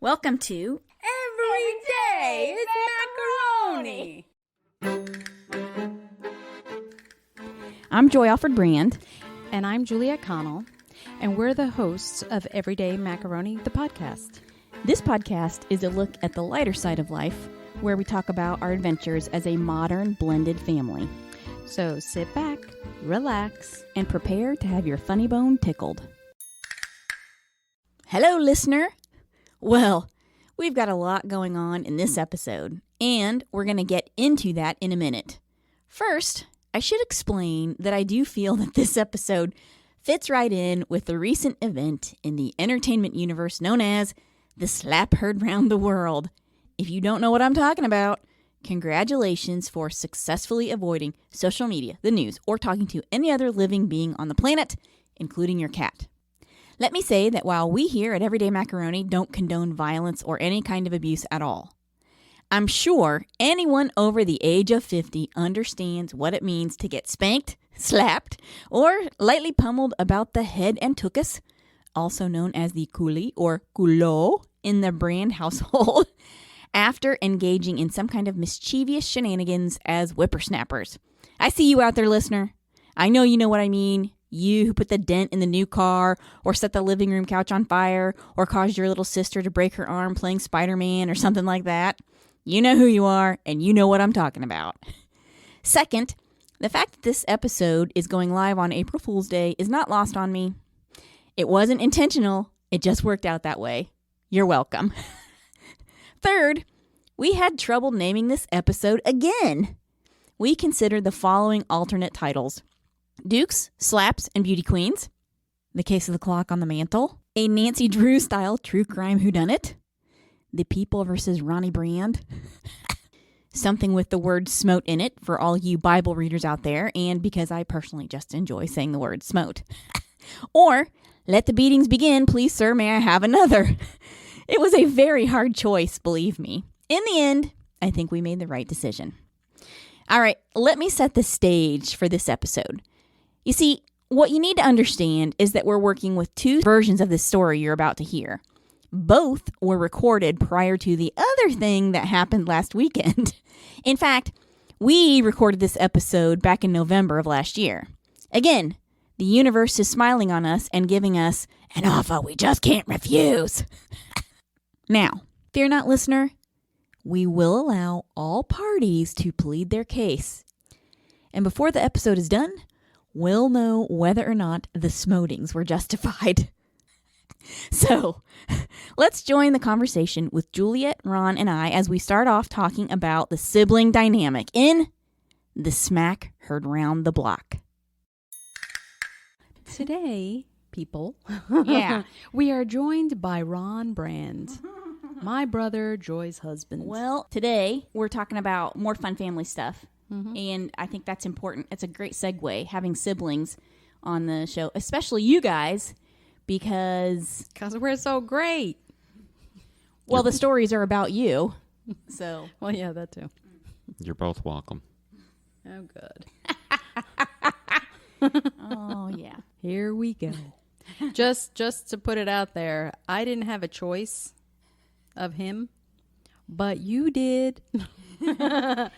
Welcome to Every Day is Macaroni. I'm Joy Alfred Brand. And I'm Juliet Connell, and we're the hosts of Everyday Macaroni, the podcast. This podcast is a look at the lighter side of life, where we talk about our adventures as a modern blended family. So sit back, relax, And prepare to have your funny bone tickled. Hello, listener. Well, we've got a lot going on in this episode, and we're going to get into that in a minute. First, I should explain that I do feel that this episode fits right in with the recent event in the entertainment universe known as the slap heard round the world. If you don't know what I'm talking about, congratulations for successfully avoiding social media, the news, or talking to any other living being on the planet, including your cat. Let me say that while we here at Everyday Macaroni don't condone violence or any kind of abuse at all, I'm sure anyone over the age of 50 understands what it means to get spanked, slapped, or lightly pummeled about the head and tuchus, also known as the coolie or culot in the Brand household, after engaging in some kind of mischievous shenanigans as whippersnappers. I see you out there, listener. I know you know what I mean. You who put the dent in the new car, or set the living room couch on fire, or caused your little sister to break her arm playing Spider-Man or something like that. You know who you are, and you know what I'm talking about. Second, the fact that this episode is going live on April Fool's Day is not lost on me. It wasn't intentional. It just worked out that way. You're welcome. Third, we had trouble naming this episode again. We considered the following alternate titles: Dukes, Slaps, and Beauty Queens, The Case of the Clock on the Mantle, a Nancy Drew-style true crime whodunit, The People versus Ronnie Brand, something with the word smote in it for all you Bible readers out there, and because I personally just enjoy saying the word smote. Or, Let the Beatings Begin, Please Sir, May I Have Another? It was a very hard choice, believe me. In the end, I think we made the right decision. All right, let me set the stage for this episode. You see, what you need to understand is that we're working with two versions of this story you're about to hear. Both were recorded prior to the other thing that happened last weekend. In fact, we recorded this episode back in November of last year. Again, the universe is smiling on us and giving us an offer we just can't refuse. Now, fear not, listener. We will allow all parties to plead their case. And before the episode is done, we'll know whether or not the smotings were justified. So, let's join the conversation with Juliet, Ron, and I as we start off talking about the sibling dynamic in The Smack Heard Round the Block. Today, people, Yeah. we are joined by Ron Brand, my brother Joy's husband. Well, today we're talking about more fun family stuff. And I think that's important. It's a great segue, having siblings on the show, especially you guys, because we're so great. well, the stories are about you. So, Well, yeah, that too. You're both welcome. Oh, good. oh yeah. Here we go. Just to put it out there, I didn't have a choice of him, but you did. That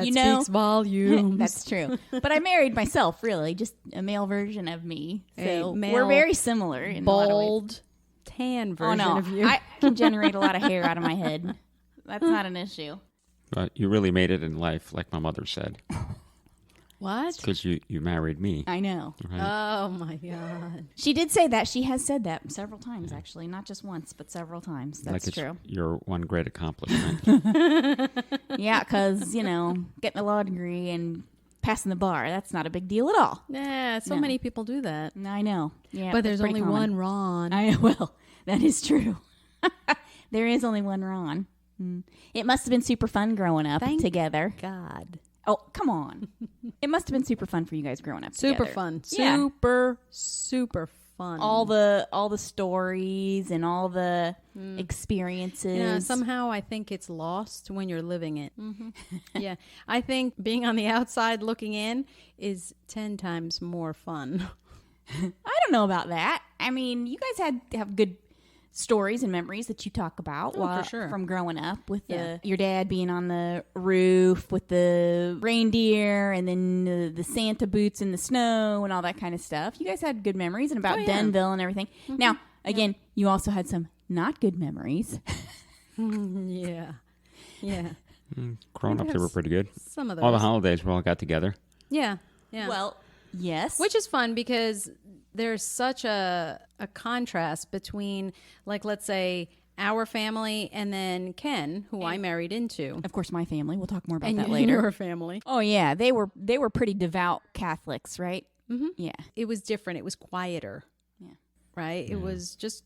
speaks volumes. That's true. But I married myself, really, just a male version of me. So A we're very similar in a lot of ways. bold, tan version of you. I can generate a lot of hair out of my head. That's not an issue. But you really made it in life, like my mother said, What? because you married me. I know. Right? Oh my God. She did say that. She has said that several times, actually. Not just once, but several times. That's like it's true. your one great accomplishment. Yeah, because, getting a law degree and passing the bar, that's not a big deal at all. Yeah, so No. many people do that. I know. Yeah, But that's there's pretty only common. one Ron. Well, that is true. There is only one Ron. It must have been super fun growing up Thank together. God. Oh, come on. It must have been super fun for you guys growing up Super together. fun. Yeah. Super fun. All the stories and all the experiences. Somehow I think it's lost when you're living it. Yeah. I think being on the outside looking in is 10 times more fun. I don't know about that. I mean, you guys have good stories and memories that you talk about for sure. from growing up with your dad being on the roof with the reindeer and then the Santa boots in the snow and all that kind of stuff. You guys had good memories and about Denville and everything. Mm-hmm. Now, again, you also had some not good memories. Yeah. Growing up, they were pretty good. Some of those. All the holidays, we all got together. Yeah. Well, yes. Which is fun because there's such a contrast between, like, let's say, our family and then Ken, who I married into. Of course, my family. We'll talk more about And that later. your family. Oh, yeah. They were pretty devout Catholics, right? Mm-hmm. Yeah. It was different. It was quieter. Yeah. Right? Yeah. It was just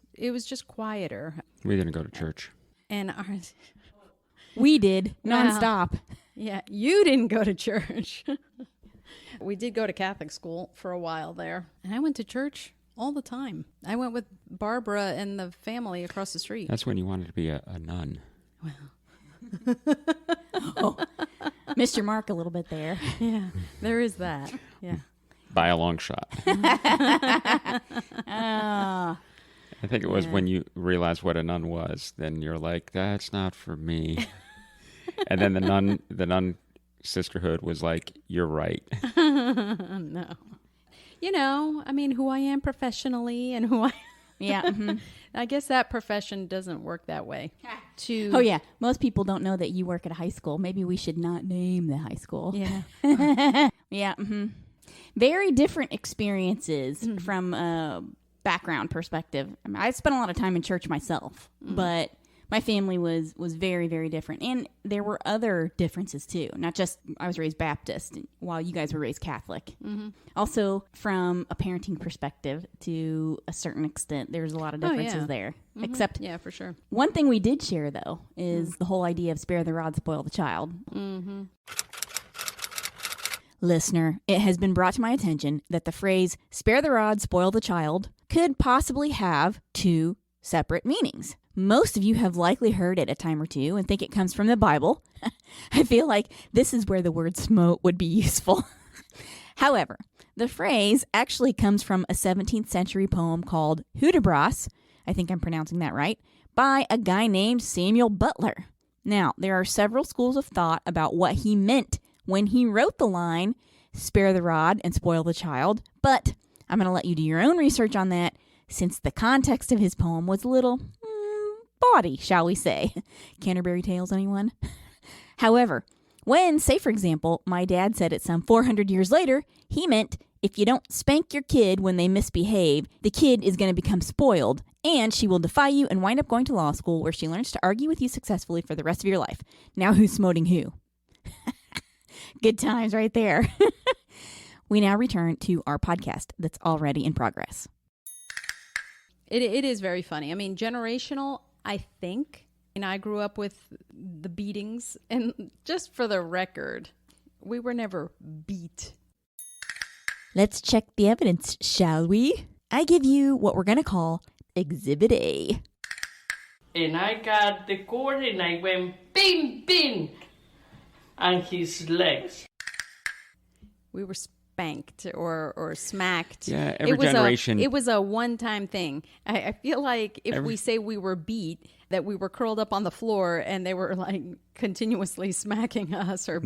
quieter. We didn't go to church. And ours... We did, nonstop. Yeah, you didn't go to church. We did go to Catholic school for a while there. And I went to church all the time. I went with Barbara and the family across the street. That's when you wanted to be a nun. Well. Oh, missed your mark a little bit there. Yeah, there is that. Yeah. By a long shot. I think it was when you realized what a nun was, then you're like, that's not for me. And then the nun sisterhood was like, you're right. No. You know, I mean, who I am professionally and who I... Yeah. Mm-hmm. I guess that profession doesn't work that way. Oh, yeah. Most people don't know that you work at a high school. Maybe we should not name the high school. Yeah. Yeah. Mm-hmm. Very different experiences from background perspective. I mean, I spent a lot of time in church myself, but my family was very, very different. And there were other differences too. Not just I was raised Baptist while you guys were raised Catholic. Mm-hmm. Also, from a parenting perspective, to a certain extent, there's a lot of differences there. Mm-hmm. Except, yeah, for sure. One thing we did share, though, is the whole idea of spare the rod, spoil the child. Mm-hmm. Listener, it has been brought to my attention that the phrase spare the rod, spoil the child could possibly have two separate meanings. Most of you have likely heard it a time or two and think it comes from the Bible. I feel like this is where the word smote would be useful. However, the phrase actually comes from a 17th century poem called Hudibras, I think I'm pronouncing that right, by a guy named Samuel Butler. Now, there are several schools of thought about what he meant when he wrote the line, spare the rod and spoil the child, but I'm going to let you do your own research on that since the context of his poem was a little bawdy, shall we say. Canterbury Tales, anyone? However, when, say for example, my dad said it some 400 years later, he meant if you don't spank your kid when they misbehave, the kid is going to become spoiled, and she will defy you and wind up going to law school where she learns to argue with you successfully for the rest of your life. Now who's smoting who? Good times right there. We now return to our podcast that's already in progress. It is very funny. I mean, generational, I think. And I grew up with the beatings. And just for the record, we were never beat. Let's check the evidence, shall we? I give you what we're going to call Exhibit A. And I got the cord and I went bing, bing on his legs. We were spanked or smacked. Yeah, every generation. It was a one-time thing. I feel like if we say we were beat, that we were curled up on the floor and they were like continuously smacking us or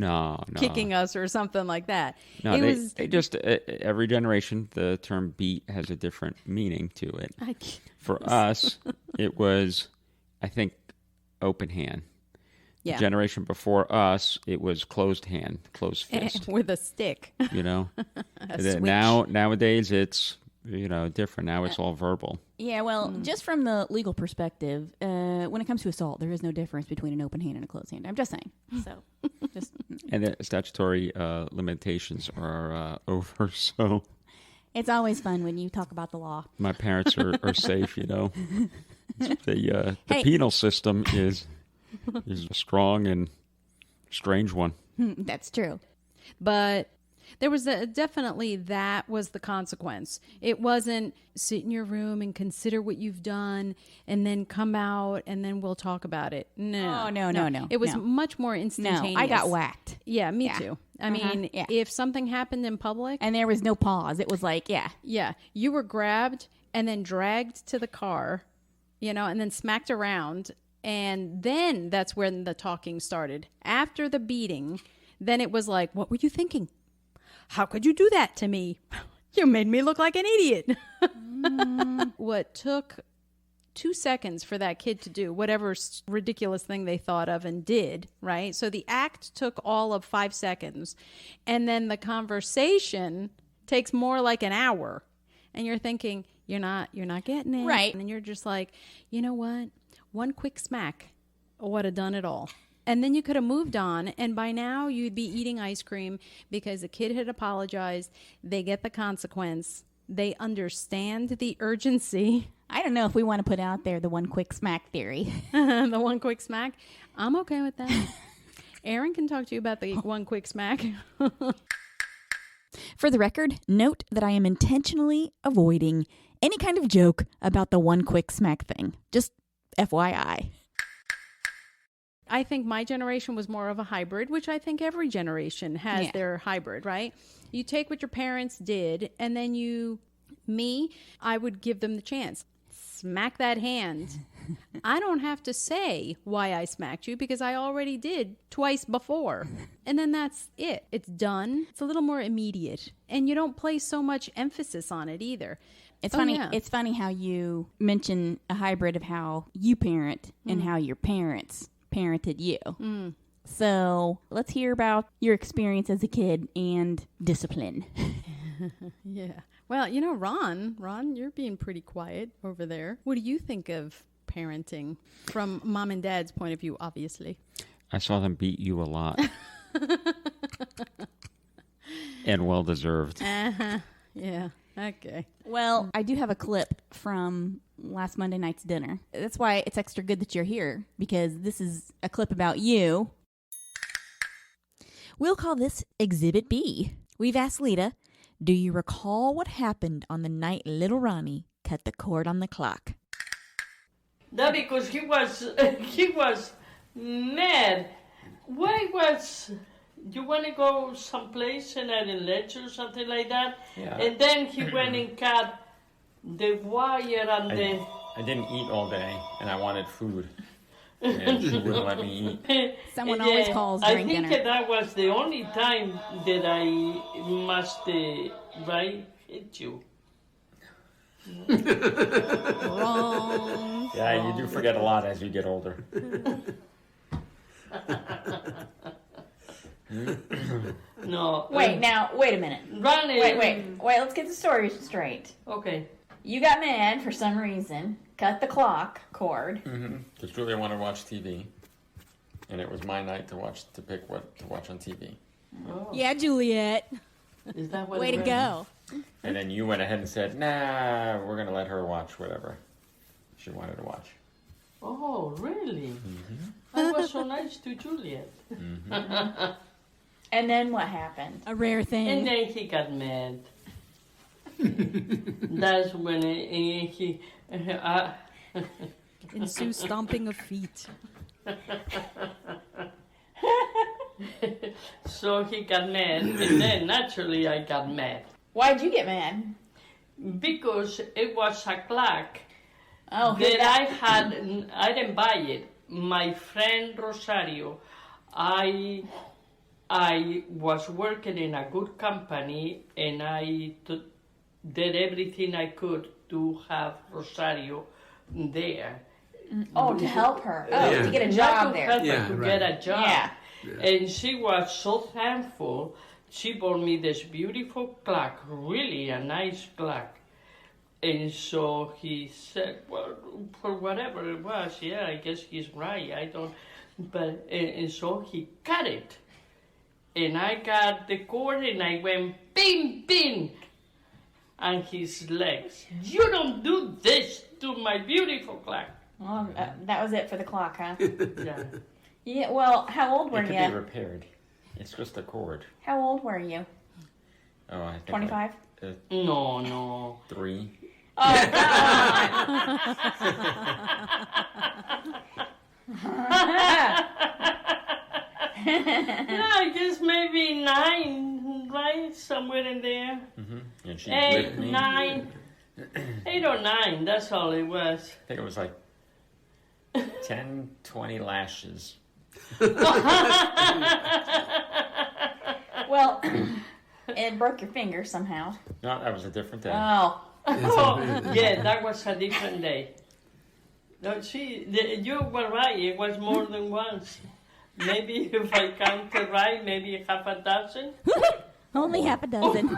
kicking us or something like that. No, they just, every generation, the term beat has a different meaning to it. For us, it was, I think, open hand. Yeah. The generation before us, it was closed hand, closed fist. With a stick. You know? Nowadays, it's, different. Now it's all verbal. Yeah, well, just from the legal perspective, when it comes to assault, there is no difference between an open hand and a closed hand. I'm just saying. So, And the statutory limitations are over, so... It's always fun when you talk about the law. My parents are safe, The penal system is a strong and strange one. That's true. But there was definitely that was the consequence. It wasn't sit in your room and consider what you've done and then come out and then we'll talk about it. No. Oh, no. It was much more instantaneous. No, I got whacked. Yeah, me too. I mean, if something happened in public. And there was no pause. It was like, Yeah, you were grabbed and then dragged to the car and then smacked around. And then that's when the talking started. After the beating, then it was like, what were you thinking? How could you do that to me? You made me look like an idiot. What took 2 seconds for that kid to do whatever ridiculous thing they thought of and did, right? So the act took all of 5 seconds. And then the conversation takes more like an hour. And you're thinking, you're not getting it. Right. And you're just like, you know what? One quick smack would have done it all. And then you could have moved on, and by now you'd be eating ice cream because the kid had apologized. They get the consequence. They understand the urgency. I don't know if we want to put out there the one quick smack theory. The one quick smack. I'm okay with that. Aaron can talk to you about the one quick smack. For the record, note that I am intentionally avoiding any kind of joke about the one quick smack thing. Just FYI. I think my generation was more of a hybrid, which I think every generation has their hybrid, right? You take what your parents did, and then I would give them the chance. Smack that hand. I don't have to say why I smacked you because I already did twice before. And then that's it. It's done. It's a little more immediate. And you don't place so much emphasis on it either. It's funny. Yeah. It's funny how you mention a hybrid of how you parent and how your parents parented you. So let's hear about your experience as a kid and discipline. Yeah. Well, Ron, you're being pretty quiet over there. What do you think of parenting from mom and dad's point of view, obviously? I saw them beat you a lot. And well deserved. Yeah. Okay. Well, I do have a clip from last Monday night's dinner. That's why it's extra good that you're here, because this is a clip about you. We'll call this Exhibit B. We've asked Lita, do you recall what happened on the night little Ronnie cut the cord on the clock? That because he was mad. Why was... You want to go someplace and I didn't let you or something like that? Yeah. And then he went and cut the wire and I didn't eat all day, and I wanted food. And she wouldn't let me eat. Someone always calls during dinner. I think that was the only time that I must, hit you. Wrong. Yeah, you do forget a lot as you get older. No. Wait a minute. Ronnie. Wait, let's get the story straight. Okay. You got mad for some reason, cut the clock cord. Because Julia wanted to watch TV, and it was my night to pick what to watch on TV. Oh. Yeah, Juliet. Is that what Way to it go. And then you went ahead and said, nah, we're going to let her watch whatever she wanted to watch. Oh, really? I was so nice to Juliet. And then what happened? A rare thing. And then he got mad. That's when he Ensues stomping of feet. so he got mad, and then naturally I got mad. Why'd you get mad? Because it was a clock Oh, that I didn't buy it. My friend Rosario, I was working in a good company, and I did everything I could to have Rosario there. Oh, to help her. Oh, Yeah. to get a Not job to there. help her Yeah, to right. get a job. Yeah. And she was so thankful. She bought me this beautiful clock, really a nice clock. And so he said, well, for whatever it was, yeah, I guess he's right. I don't, but, and so he cut it. And I got the cord and I went, bing, bing, on his legs. You don't do this to my beautiful clock. Well, that was it for the clock, huh? Yeah. Yeah. Well, how old were It could you? be repaired. It's just a cord. How old were you? Oh, I think 25? No. 3. Oh, Yeah, I guess maybe 9, right? Somewhere in there. And she 8, whipped me. 9. 8 or 9, that's all it was. I think it was like 10, 20 lashes. Well, it broke your finger somehow. No, that was a different day. Oh. Oh, yeah, that was a different day. No, you were right. It was more than once. Maybe if I counted right, maybe half a dozen. Only half a dozen.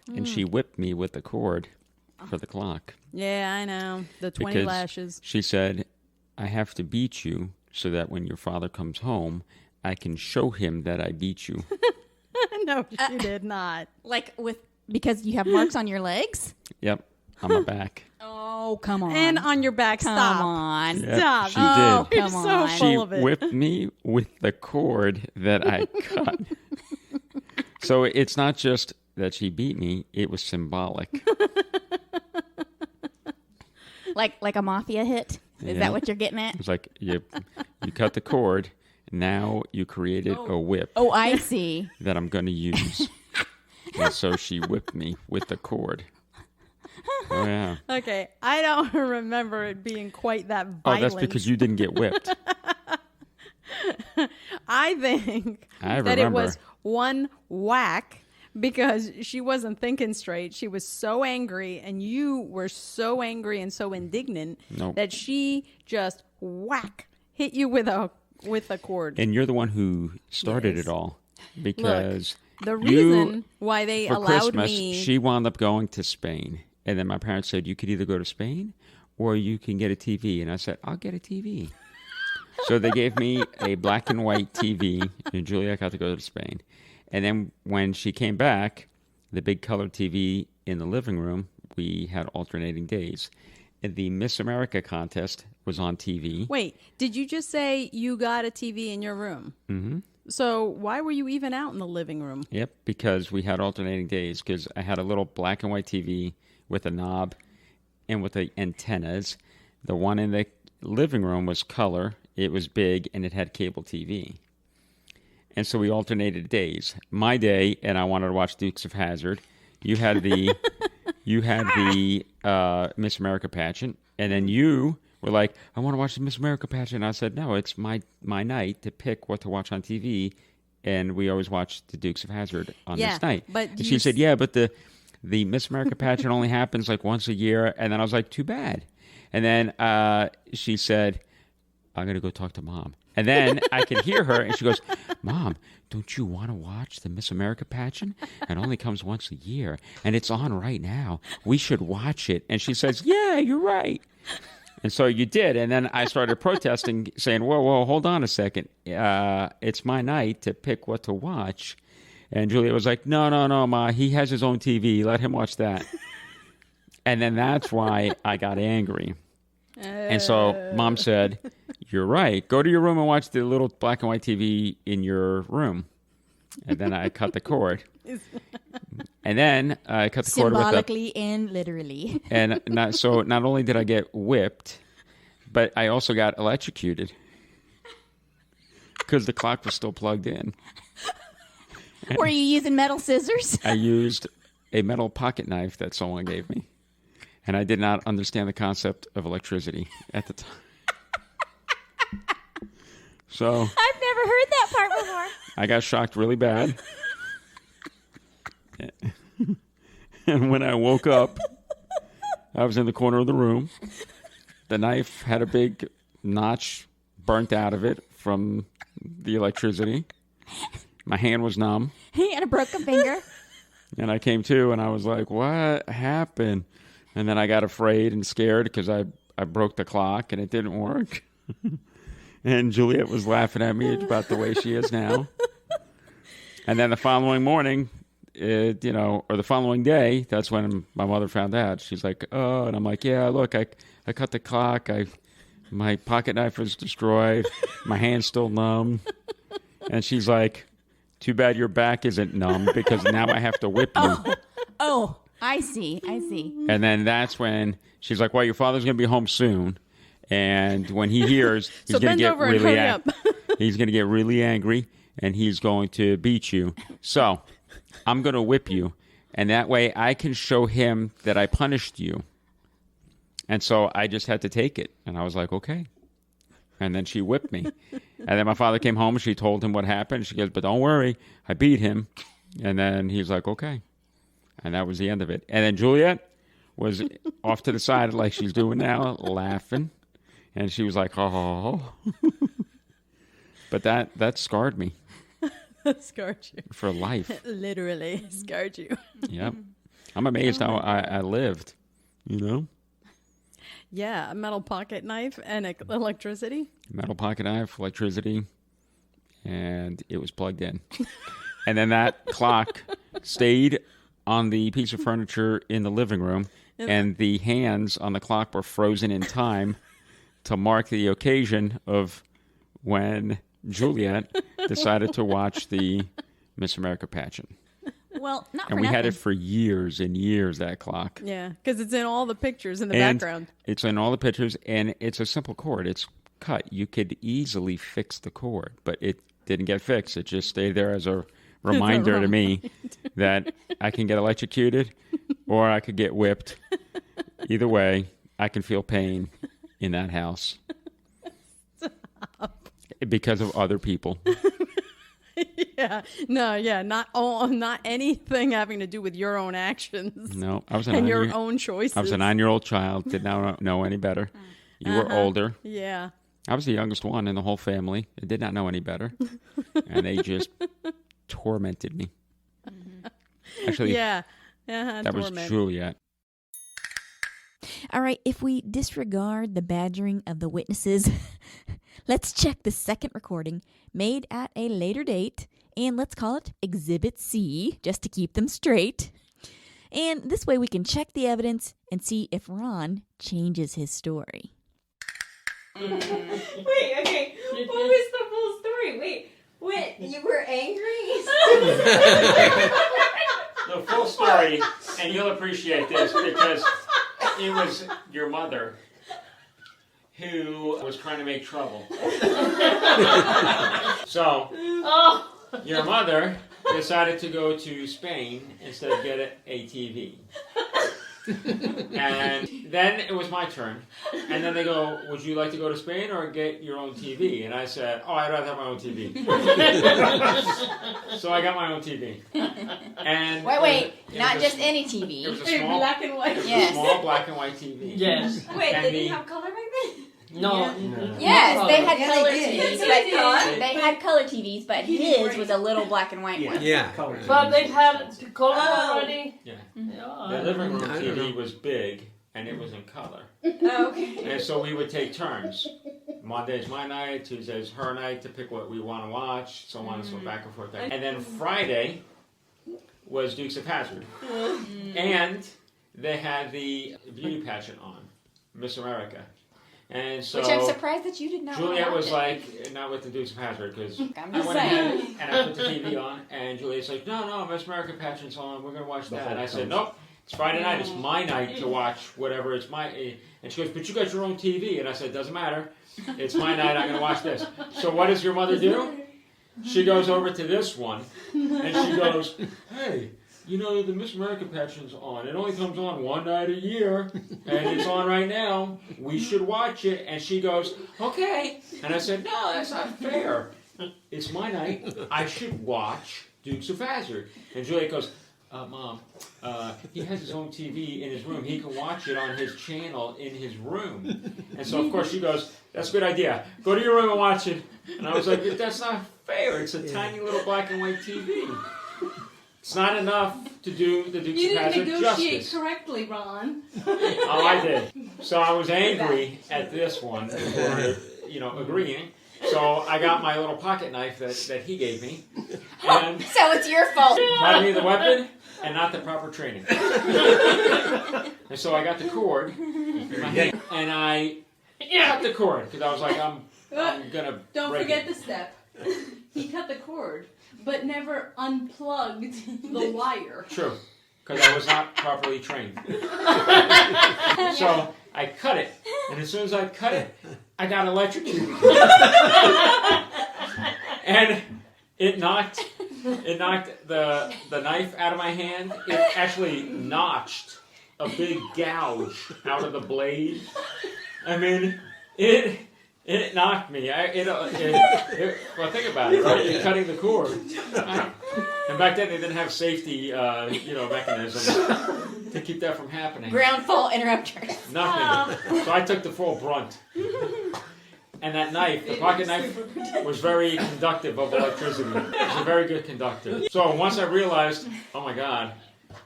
And she whipped me with the cord for the clock. Yeah, I know. The 20 Because lashes. She said, I have to beat you so that when your father comes home, I can show him that I beat you. No, she did not. Like because you have marks on your legs? Yep, on my back. Oh, come on. And on your back. Come Stop. on. Yep, Stop. she Oh, did. You're come so on. She full of it. whipped me with the cord that I cut. So it's not just that she beat me, it was symbolic. Like a mafia hit? Is Yeah. that what you're getting at? It's like you cut the cord, now you created a whip Oh, I see. that I'm going to use. And so she whipped me with the cord. Oh, yeah. Okay, I don't remember it being quite that violent. Oh, that's because you didn't get whipped. I think I that it remember. was one whack because she wasn't thinking straight. She was so angry, and you were so angry and so indignant Nope. that she just whack hit you with a cord. And you're the one who started Yes. it all. Because The you- reason why they for allowed Christmas, me she wound up going to Spain. And then my parents said, you could either go to Spain or you can get a TV. And I said, I'll get a TV. So they gave me a black and white TV, and Julia got to go to Spain. And then when she came back, the big color TV in the living room, we had alternating days. And the Miss America contest was on TV. Wait, did you just say you got a TV in your room? Mm-hmm. So why were you even out in the living room? Yep, because we had alternating days, because I had a little black and white TV with a knob and with the antennas. The one in the living room was color, it was big, and it had cable TV. And so we alternated days. My day, and I wanted to watch Dukes of Hazzard. You had the Miss America pageant, and then you were like, I want to watch the Miss America pageant. And I said, no, it's my night to pick what to watch on TV, and we always watch the Dukes of Hazzard on Yeah, this night. but and she said, yeah, but the Miss America pageant only happens like once a year. And then I was like, too bad. And then she said, I'm going to go talk to Mom. And then I could hear her, and she goes, Mom, don't you want to watch the Miss America pageant? It only comes once a year, and it's on right now. We should watch it. And she says, yeah, you're right. And so you did. And then I started protesting, saying, whoa, hold on a second. It's my night to pick what to watch. And Julia was like, no, Ma, he has his own TV. Let him watch that. And then that's why I got angry. And so Mom said, you're right. Go to your room and watch the little black and white TV in your room. And then I cut the cord. And then I cut the cord with Symbolically and literally. and not only did I get whipped, but I also got electrocuted because the clock was still plugged in. Were you using metal scissors? I used a metal pocket knife that someone gave me. And I did not understand the concept of electricity at the time. So I've never heard that part before. I got shocked really bad. And when I woke up, I was in the corner of the room. The knife had a big notch burnt out of it from the electricity. My hand was numb. And a broken finger. And I came to, and I was like, what happened? And then I got afraid and scared because I broke the clock, and it didn't work. And Juliet was laughing at me about the way she is now. And then the following morning, or the following day, that's when my mother found out. She's like, oh, and I'm like, yeah, look, I cut the clock. My pocket knife was destroyed. My hand's still numb. And she's like, too bad your back isn't numb because now I have to whip you. Oh, I see. And then that's when she's like, well, your father's going to be home soon. And when he hears, he's So going to bend get over and really hurry up. he's going to get really angry, and he's going to beat you. So I'm going to whip you, and that way I can show him that I punished you. And so I just had to take it. And I was like, okay. And then she whipped me. And then my father came home and she told him what happened. She goes, but don't worry, I beat him. And then he was like, okay. And that was the end of it. And then Juliet was off to the side like she's doing now, laughing. And she was like, oh. But that scarred me. Scarred you. For life. Literally scarred you. Yep. I'm amazed how I lived, you know? Yeah, a metal pocket knife and electricity. Metal pocket knife, electricity, and it was plugged in. And then that clock stayed on the piece of furniture in the living room, and the hands on the clock were frozen in time to mark the occasion of when Juliet decided to watch the Miss America pageant. Well, not for And we nothing. had it for years and years, that clock. Yeah, because it's in all the pictures in the And background. it's in all the pictures, and it's a simple cord. It's cut. You could easily fix the cord, but it didn't get fixed. It just stayed there as a reminder to me that I can get electrocuted or I could get whipped. Either way, I can feel pain in that house. Stop. Because of other people. Yeah, no, yeah, not anything having to do with your own actions. No, I was a and your 9-year own choices. I was a 9-year-old child. Did not know any better. You were older. Yeah. I was the youngest one in the whole family. I did not know any better. And they just tormented me. Actually, Yeah. that was Juliet. All right, if we disregard the badgering of the witnesses, let's check the second recording made at a later date, and let's call it Exhibit C, just to keep them straight. And this way we can check the evidence and see if Ron changes his story. Wait, okay. What was the full story? Wait, you were angry? The full story, and you'll appreciate this because it was your mother who was trying to make trouble. So, your mother decided to go to Spain instead of get a TV. And then it was my turn. And then they go, would you like to go to Spain or get your own TV? And I said, oh, I'd rather have my own TV. So I got my own TV. And Wait, it not was just a- any It TV. was a small, black and white. Yes. small black and white TV. Yes. Wait, And they the- didn't have color back then? No. Yes, they had Yeah, color they did. TVs, Yes, but they had color TVs, but his was a little black and white one. Yeah. But they had the color Oh. already. Yeah. Yeah. The living room I don't TV know. was big, and it was in color. Oh, okay. And so we would take turns. Monday's my night, Tuesday's her night to pick what we want to watch, so on and so back and forth. And then Friday was Dukes of Hazzard. And they had the beauty pageant on, Miss America. And so Which I'm surprised that you did not Juliet watch was it. like, not with the Dukes of Hazzard, because I'm I just went saying. ahead and I put the TV on, and Juliet's like, no, Miss America pageant's on, we're going to watch that. And I said, nope, it's Friday night, it's my night to watch whatever, it's my, and she goes, but you got your own TV. And I said, doesn't matter, it's my night, I'm going to watch this. So what does your mother do? She goes over to this one, and she goes, hey, you know, the Miss America pageant's on. It only comes on one night a year, and it's on right now. We should watch it. And she goes, okay. And I said, no, that's not fair. It's my night. I should watch Dukes of Hazzard. And Juliet goes, Mom, he has his own TV in his room. He can watch it on his channel in his room. And so, of course, she goes, that's a good idea. Go to your room and watch it. And I was like, but that's not fair. It's a tiny little black and white TV. It's not enough to do the Dukes of Hazzard justice. correctly, Ron. Oh, I did. So I was angry at this one for, agreeing. So I got my little pocket knife that he gave me. And So it's your fault. provided me the weapon and not the proper training. And so I got the cord in my hand, and I cut the cord because I was like, I'm gonna Don't break forget it. the step. He cut the cord, but never unplugged the wire. True, because I was not properly trained. So I cut it, and as soon as I cut it, I got electrocuted. And it knocked the knife out of my hand. It actually notched a big gouge out of the blade. I mean, it knocked me. Well, think about it, right? You're cutting the cord. And back then they didn't have safety, mechanisms to keep that from happening. Ground fault interrupters. Nothing. So I took the full brunt. And that knife, the pocket knife, was very conductive of electricity. It was a very good conductor. So once I realized, oh my God,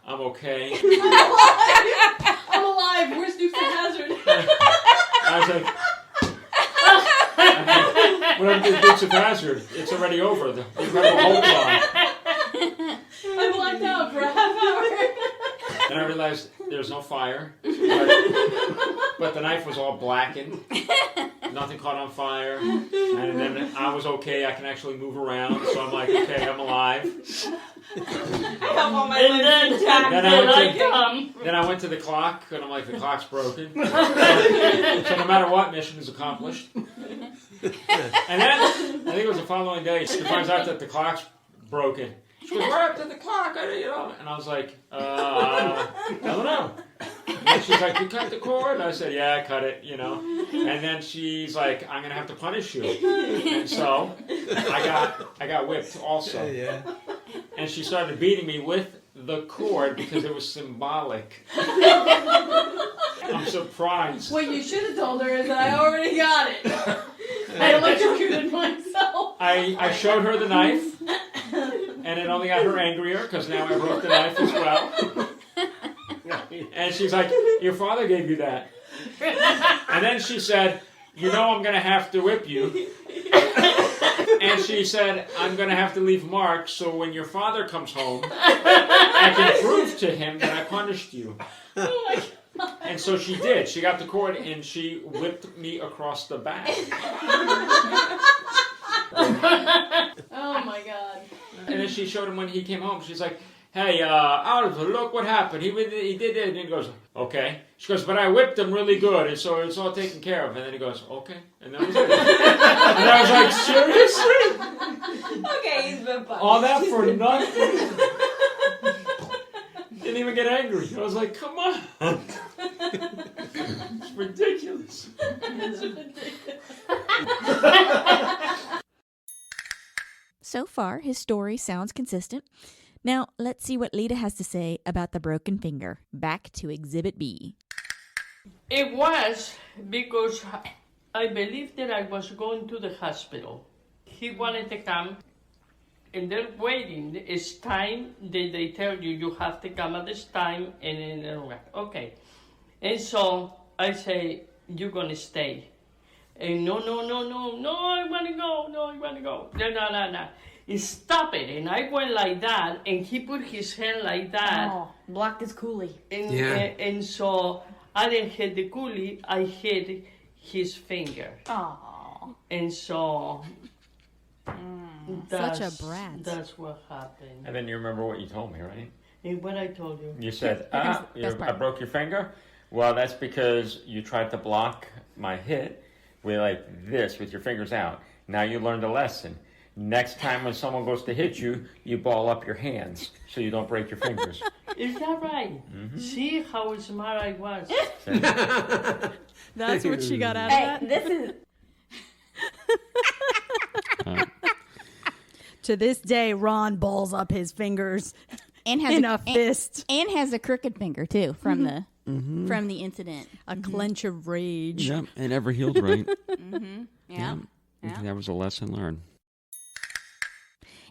I'm okay. I'm alive. Where's Dukes of Hazzard? I was like, whatever the Dukes of Hazzard, it's already over. The Incredible Hulk's on. I blacked out for a half hour. And I realized there's no fire, but the knife was all blackened. Nothing caught on fire. And then I was okay. I can actually move around. So I'm like, okay, I'm alive. I have all my And limbs then, intact. Then I went to the clock, and I'm like, the clock's broken. So no matter what, mission is accomplished. And then, I think it was the following day, she finds out that the clock's broken. She goes, we're up to the clock, And I was like, I don't know. And she's like, you cut the cord? I said, yeah, I cut it, And then she's like, I'm going to have to punish you. And so I got whipped also. Yeah. And she started beating me with the cord because it was symbolic. I'm surprised. What you should have told her is that I already got it. I electrocuted myself. I showed her the knife, and it only got her angrier because now I broke the knife as well. And she's like, your father gave you that. And then she said, I'm going to have to whip you. And she said, I'm going to have to leave marks so when your father comes home, I can prove to him that I punished you. Oh my God. And so she did. She got the cord and she whipped me across the back. Oh my God. And then she showed him when he came home. She's like, hey, look what happened. He did it. And he goes, okay. She goes, but I whipped him really good, and so it's all taken care of. And then he goes, okay. And that was it. And I was like, seriously? Okay, he's been punished. All that for nothing? Didn't even get angry. I was like, come on. It's ridiculous. So far, his story sounds consistent. Now, let's see what Lita has to say about the broken finger. Back to Exhibit B. It was because I believe that I was going to the hospital. He wanted to come, and they're waiting. It's time that they tell you have to come at this time, and then okay. And so I say, you're going to stay. And no, I want to go. No. Stop it. And I went like that, and he put his hand like that. Oh, blocked his coolie. And so I didn't hit the coolie, I hit his finger. Oh. And so Such a brat. That's what happened. And then you remember what you told me, right? And what I told you. You said, best I part. broke your finger? Well, that's because you tried to block my hit with like this, with your fingers out. Now you learned a lesson. Next time when someone goes to hit you, you ball up your hands so you don't break your fingers. Is that right? Mm-hmm. See how smart I was. That's what she got out of Hey, that? this is... To this day, Ron balls up his fingers And has in a fist. And has a crooked finger, too, from the incident. A clench of rage. Yep, and never healed right. Yeah. That was a lesson learned.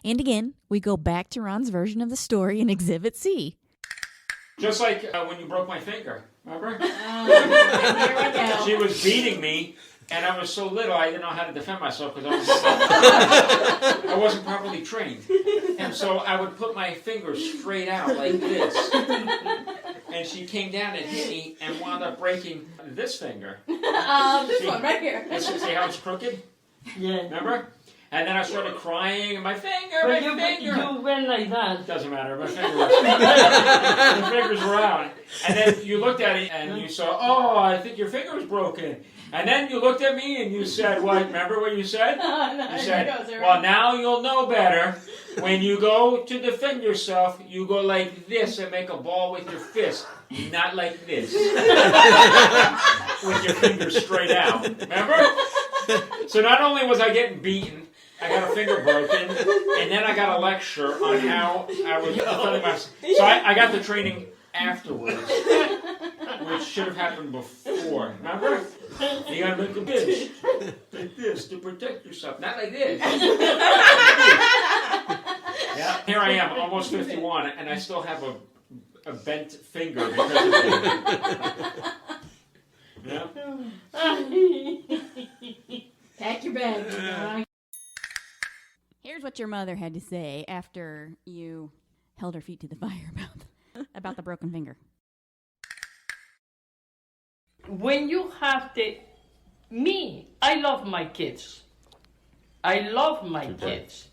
And again, we go back to Ron's version of the story in Exhibit C. Just like when you broke my finger, remember? Here we go. She was beating me, and I was so little I didn't know how to defend myself because I wasn't properly trained. And so I would put my fingers straight out like this. And she came down and hit me and wound up breaking this finger. This one right here. See how it's crooked? Yeah. Remember? And then I started crying, my finger, But my you finger. went like that. Doesn't matter, my finger was, the fingers were out. And then you looked at it and you saw, oh, I think your finger was broken. And then you looked at me and you said, what, remember what you said? You said, well, now you'll know better. When you go to defend yourself, you go like this and make a ball with your fist, not like this. With your fingers straight out. Remember? So not only was I getting beaten, I got a finger broken, and then I got a lecture on how I was defending myself. So I got the training afterwards, which should have happened before. Remember? You gotta make a fist like this to protect yourself, not like this. Yeah. Here I am, almost 51, and I still have a bent finger because of it. Yeah. Pack your bags. Here's what your mother had to say after you held her feet to the fire about the broken finger. When you have I love my kids. I love my kids.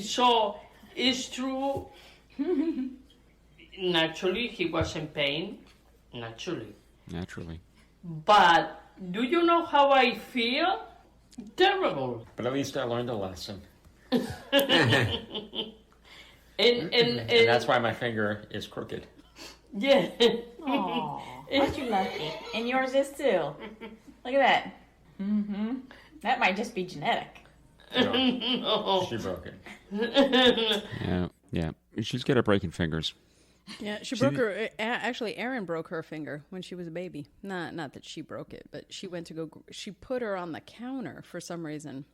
So it's true. Naturally, he was in pain. Naturally. But do you know how I feel? Terrible. But at least I learned a lesson. And that's why my finger is crooked. Yeah. Aw, aren't you lucky? And yours is too. Look at that. Mm-hmm. That might just be genetic. No. She broke it. Yeah. She's good at breaking fingers. Yeah, she broke her. Actually, Erin broke her finger when she was a baby. Not that she broke it, but she went to go. She put her on the counter for some reason,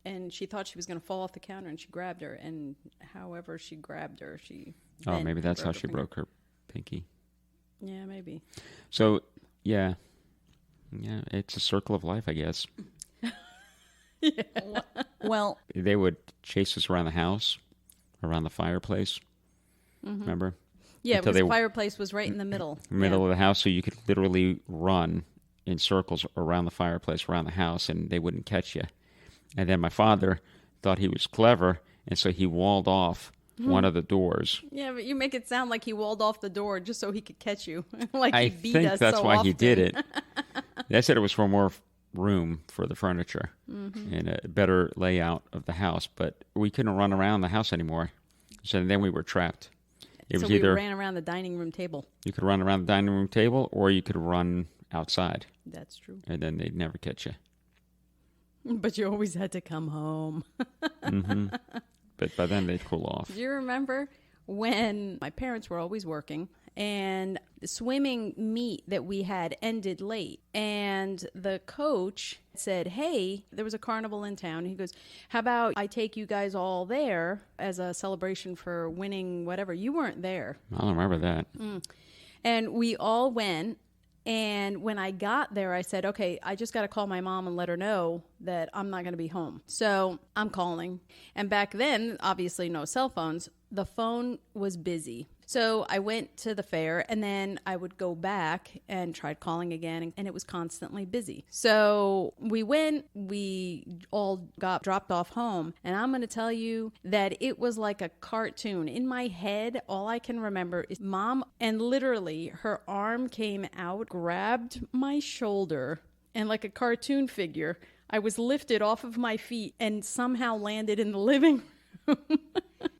and she thought she was going to fall off the counter, and she grabbed her. And however she grabbed her, she. Oh, maybe that's how she finger. broke her pinky. Yeah, maybe. So, yeah, it's a circle of life, I guess. Well, They would chase us around the house, around the fireplace. Remember? Yeah, Until because the they- fireplace was right in the middle. Of the house, so you could literally run in circles around the fireplace, around the house, and they wouldn't catch you. And then my father thought he was clever, and so he walled off one of the doors. Yeah, but you make it sound like he walled off the door just so he could catch you. Like I he beat think us that's so why often. he did it. They said it was for more room for the furniture and a better layout of the house, but we couldn't run around the house anymore. So then we were trapped. It was we either ran around the dining room table. you could run around the dining room table or you could run outside, That's true. and then they'd never catch you. But you always had to come home. But by then they'd cool off. Do you remember when my parents were always working and the swimming meet that we had ended late, and the coach said, hey, there was a carnival in town. He goes, how about I take you guys all there as a celebration for winning whatever. You weren't there. I don't remember that. And we all went. And when I got there, I said, okay, I just got to call my mom and let her know that I'm not going to be home. So I'm calling. And back then, obviously no cell phones. The phone was busy. So I went to the fair, and then I would go back and tried calling again, and it was constantly busy. So we all got dropped off home, and I'm going to tell you that it was like a cartoon. In my head, all I can remember is Mom, and literally her arm came out, grabbed my shoulder, and like a cartoon figure, I was lifted off of my feet and somehow landed in the living room.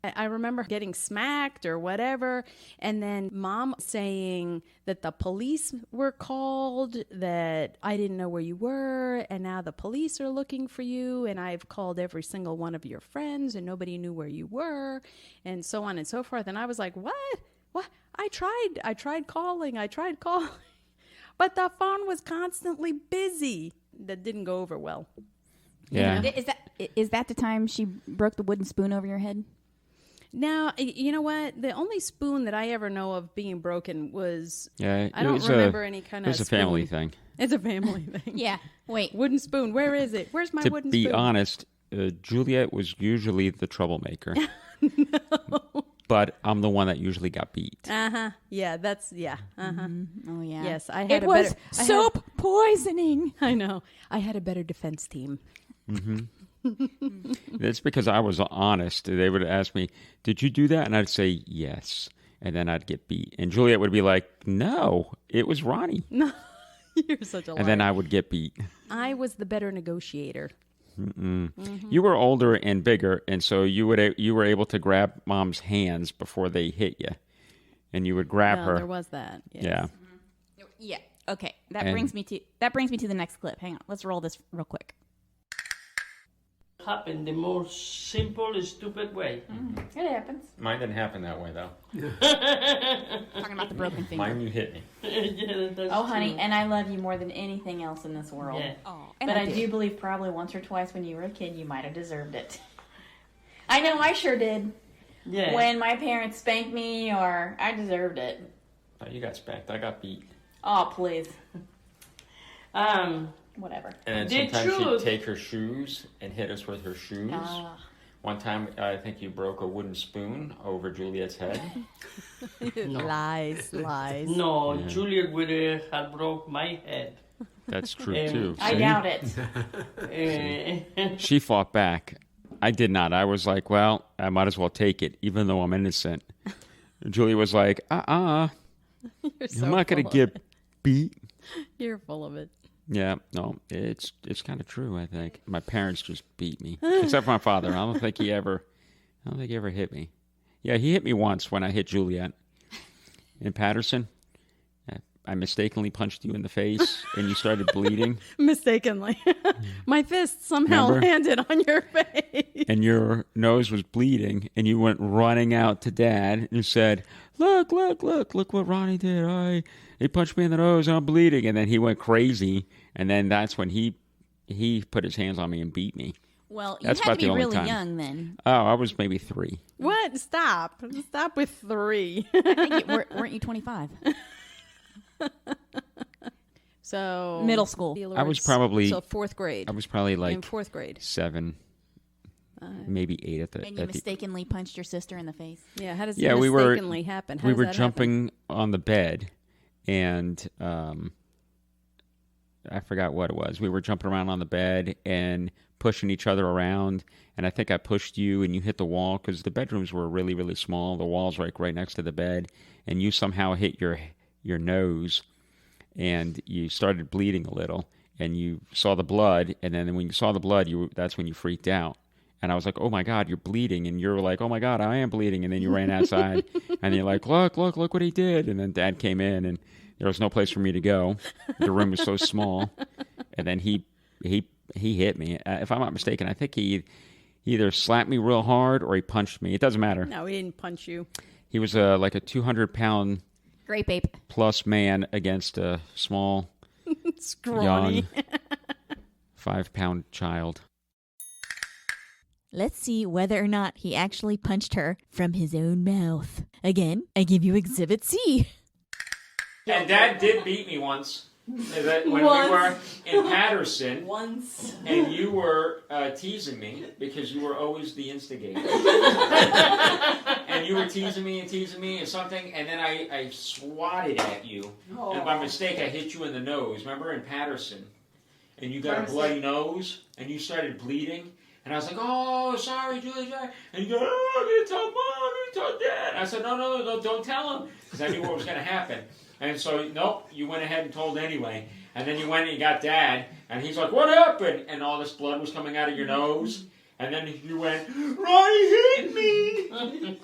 I remember getting smacked or whatever, and then Mom saying that the police were called, that I didn't know where you were, and now the police are looking for you, and I've called every single one of your friends, and nobody knew where you were, and so on and so forth. And I was like, what? I tried calling, but the phone was constantly busy. That didn't go over well. Yeah. Is that the time she broke the wooden spoon over your head? Now, you know what? The only spoon that I ever know of being broken was... Yeah, I don't remember any kind of It was a family spoon. thing. It's a family thing. Yeah. Wait. Wooden spoon. Where is it? Where's my To wooden be spoon? honest, Juliet was usually the troublemaker. But I'm the one that usually got beat. Uh-huh. Yeah, that's... Yeah. Uh-huh. Oh, yeah. Yes, I had It a was better... soap poisoning. I know. I had a better defense team. That's because I was honest. They would ask me, "Did you do that?" And I'd say yes, and then I'd get beat. And Juliet would be like, "No, it was Ronnie." No, you're such a liar. And then I would get beat. I was the better negotiator. You were older and bigger, and so you were able to grab Mom's hands before they hit you, and you would grab her. There was that. Yes. Yeah. Yeah. Okay. That And- brings me to the next clip. Hang on. Let's roll this real quick. Happen the most simple, stupid way. It happens. Mine didn't happen that way though. Talking about the broken finger. Mine, you hit me. Yeah, that's Oh, honey, true. and I love you more than anything else in this world. Yeah. Oh, But I do believe probably once or twice when you were a kid, you might have deserved it. I know I sure did. Yeah. When my parents spanked me, or I deserved it. Oh, you got spanked. I got beat. Oh, please. Um, Whatever. And The then sometimes truth. she'd take her shoes and hit us with her shoes. One time, I think you broke a wooden spoon over Juliet's head. No. Lies. no, Juliet would have broke my head. That's true Um, too. I See? doubt it. She fought back. I did not. I was like, well, I might as well take it, even though I'm innocent. Julia was like, You're so I'm not going full to of get beat. it. You're full of it. Yeah, no, it's kind of true. I think my parents just beat me, except for my father. I don't think he ever hit me. Yeah, he hit me once when I hit Juliet in Patterson. I mistakenly punched you in the face, and you started bleeding, Mistakenly. My fist somehow Remember? landed on your face. and your nose was bleeding, and you went running out to Dad and said, "Look what Ronnie did! He punched me in the nose, and I'm bleeding." And then he went crazy, and then that's when he put his hands on me and beat me. Well, you That's had about to be the only really time. young then. Oh, I was maybe 3. What? Stop with 3. I think weren't you 25? So Middle school. I was probably- so 4th grade. I was probably in like 4th grade. 7, maybe 8 at the. And you mistakenly punched your sister in the face. Yeah, how does Yeah, it we were- mistakenly happen? How We does were that jumping on the bed, and I forgot what it was. We were jumping around on the bed and pushing each other around, and I think I pushed you, and you hit the wall because the bedrooms were really, really small. The wall's right next to the bed, and you somehow hit your nose, and you started bleeding a little, and you saw the blood, and then when you saw the blood, that's when you freaked out. And I was like, "Oh my God, you're bleeding!" And you're like, "Oh my God, I am bleeding!" And then you ran outside, and you're like, "Look what he did!" And then Dad came in, and there was no place for me to go. The room was so small, and then he hit me. If I'm not mistaken, I think he either slapped me real hard or he punched me. It doesn't matter. No, he didn't punch you. He was like a 200-pound Grape ape. plus man against a small, Scrawny. young 5-pound child. Let's see whether or not he actually punched her from his own mouth. Again, I give you Exhibit C. And Dad did beat me once. When we Once. were in Patterson, Once. and you were teasing me because you were always the instigator. And you were teasing me and something, and then I swatted at you. And by mistake, I hit you in the nose. Remember in Patterson? And you got By a bloody nose, and you started bleeding. And I was like, "Oh, sorry, Julie." And you go, "Oh, I'm going to tell Mom, I'm going to tell Dad." And I said, No, don't tell him. Because I knew what was going to happen. And so, nope, you went ahead and told anyway. And then you went and you got Dad, and he's like, "What happened?" And all this blood was coming out of your nose. And then you went, "Ronnie hit me." And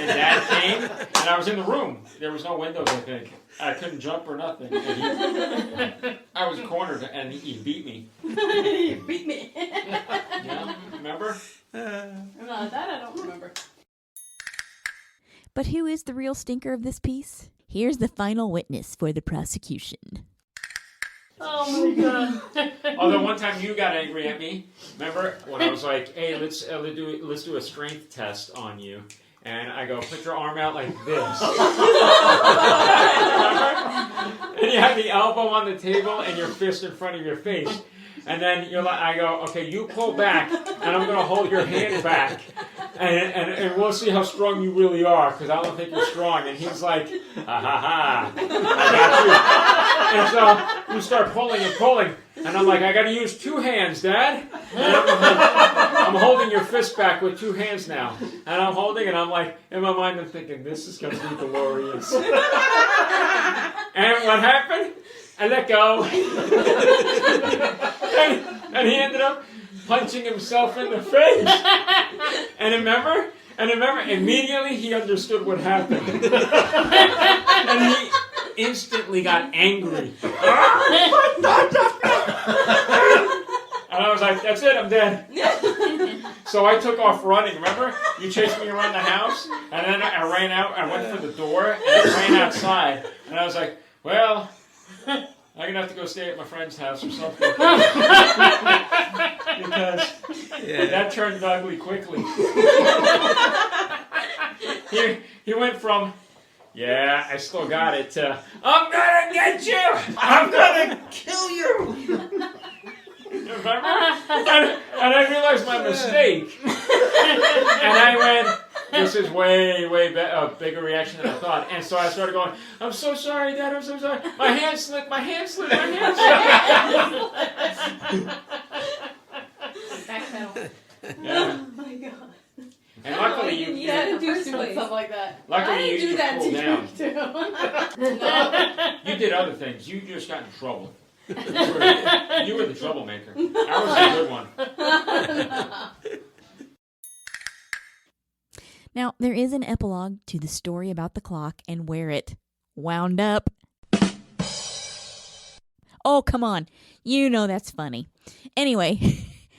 then Dad came, and I was in the room. There was no windows, I think. I couldn't jump or nothing. And I was cornered, and he beat me. He beat me. Yeah, remember? No, that I don't remember. But who is the real stinker of this piece? Here's the final witness for the prosecution. Oh my God. Although one time you got angry at me, remember when I was like, "Hey, let's do a strength test on you," and I go, "Put your arm out like this." Remember? And you had the elbow on the table and your fist in front of your face, and then I go, "Okay, you pull back, and I'm gonna hold your hand back." And we'll see how strong you really are, because I don't think you're strong. And he's like, "Ha ha ha, I got you." And so you start pulling and pulling. And I'm like, I got to use 2 hands, Dad. And I'm holding your fist back with 2 hands now. And I'm holding it. I'm like, in my mind, I'm thinking, this is going to be glorious. And what happened? I let go. and he ended up punching himself in the face. And remember, immediately he understood what happened. And he instantly got angry. And I was like, that's it, I'm dead. So I took off running, remember? You chased me around the house, and then I ran out, I went for the door, and I ran outside. And I was like, well, I'm going to have to go stay at my friend's house or something. Because that turned ugly quickly. He went from, yeah, I still got it, to, I'm gonna get you! I'm gonna kill you! Remember? And I realized my mistake. And I went, this is way bigger reaction than I thought. And so I started going, I'm so sorry, Dad, I'm so sorry. My hand slipped. Backpedal. Yeah. Oh my god. And luckily you had to do stuff like that. Luckily you that cooled down. too. You did other things. You just got in trouble. You were the troublemaker. I was a good one. Now, there is an epilogue to the story about the clock and where it wound up. Oh, come on. You know that's funny. Anyway,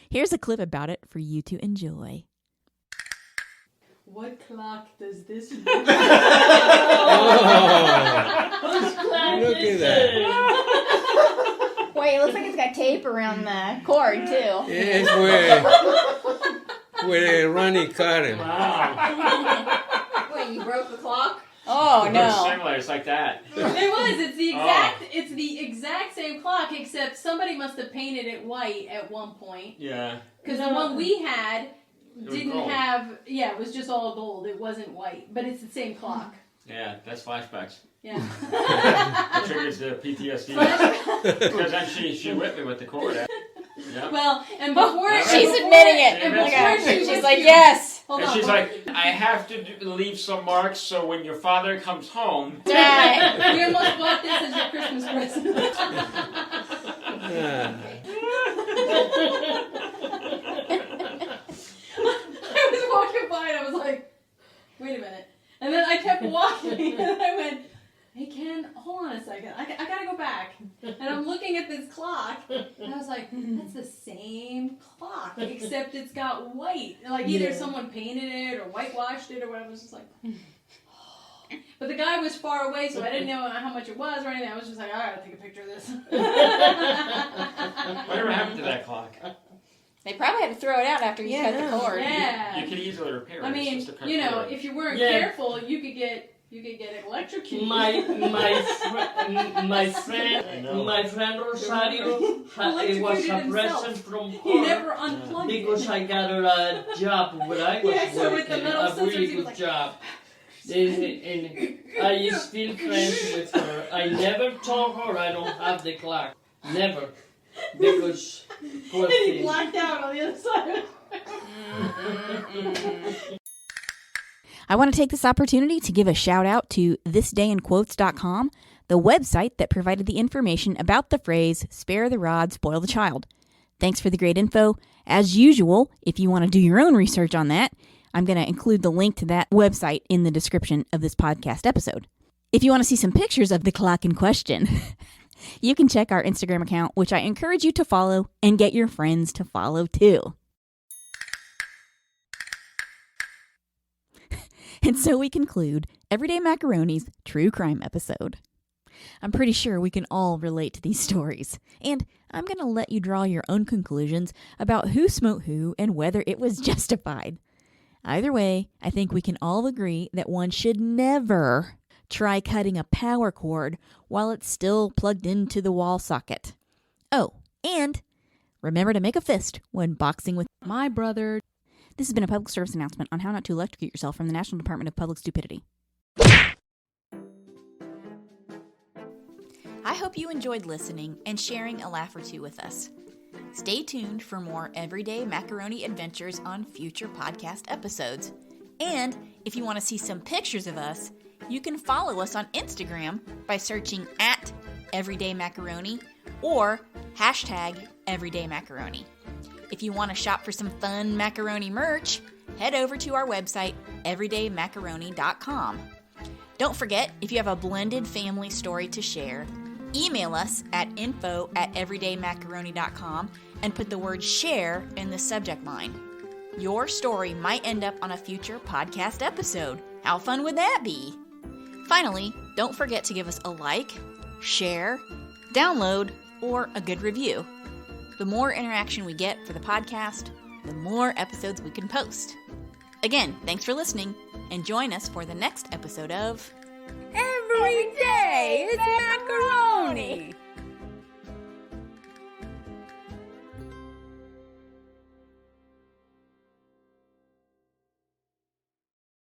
here's a clip about it for you to enjoy. What clock does this look Oh, look at that. Wait, it looks like it's got tape around the cord, too. Yes, where Ronnie caught him. Wow. Wait, you broke the clock? Oh, Very similar. It's like that. It was. It's the exact same clock, except somebody must have painted it white at one point. Yeah. Because the one we had was didn't gold. have. Yeah, it was just all gold. It wasn't white, but it's the same clock. Yeah, that's flashbacks. Yeah. It triggers the PTSD. Because then she whipped me with the cord. Yep. Well, and before She's before- admitting it. and Look before at she her. She's whipped like, you- yes. Hold And on, she's hold like, I have to leave some marks so when your father comes home. Right. on. We almost bought this as your Christmas present. I was walking by and I was like, wait a minute. And then I kept walking and I went, hey Ken, hold on a second. I gotta go back. And I'm looking at this clock and I was like, that's the same clock, except it's got white. Like either someone painted it or whitewashed it or whatever. I was just like, but the guy was far away, so I didn't know how much it was or anything. I was just like, I gotta take a picture of this. Whatever happened to that clock? They probably had to throw it out after you cut the cord. Yeah. You could easily repair it. I mean, It's just a cut you know, cord. if you weren't Yeah. careful, you could get electrocuted. My friend Rosario, it was a Electrocuted himself. present from He her never unplugged because it. I got her a job where I was Yeah, so with the working, metal a scissors, really he was good like- job. And I still friends with her. I never told her I don't have the clock. Never. Because poor And he thing. blacked out on the other side. I want to take this opportunity to give a shout out to thisdayinquotes.com, the website that provided the information about the phrase, spare the rod, spoil the child. Thanks for the great info. As usual, if you want to do your own research on that, I'm going to include the link to that website in the description of this podcast episode. If you want to see some pictures of the clock in question, you can check our Instagram account, which I encourage you to follow and get your friends to follow too. And so we conclude Everyday Macaroni's true crime episode. I'm pretty sure we can all relate to these stories, and I'm going to let you draw your own conclusions about who smote who and whether it was justified. Either way, I think we can all agree that one should never try cutting a power cord while it's still plugged into the wall socket. Oh, and remember to make a fist when boxing with My brother. This has been a public service announcement on how not to electrocute yourself from the National Department of Public Stupidity. Hi, I hope you enjoyed listening and sharing a laugh or two with us. Stay tuned for more everyday macaroni adventures on future podcast episodes. And if you want to see some pictures of us, you can follow us on Instagram by searching @everydaymacaroni or #everydaymacaroni. If you want to shop for some fun macaroni merch, head over to our website, everydaymacaroni.com. Don't forget, if you have a blended family story to share, email us at info@everydaymacaroni.com and put the word share in the subject line. Your story might end up on a future podcast episode. How fun would that be? Finally, don't forget to give us a like, share, download, or a good review. The more interaction we get for the podcast, the more episodes we can post. Again, thanks for listening, and join us for the next episode of Every Day is Macaroni!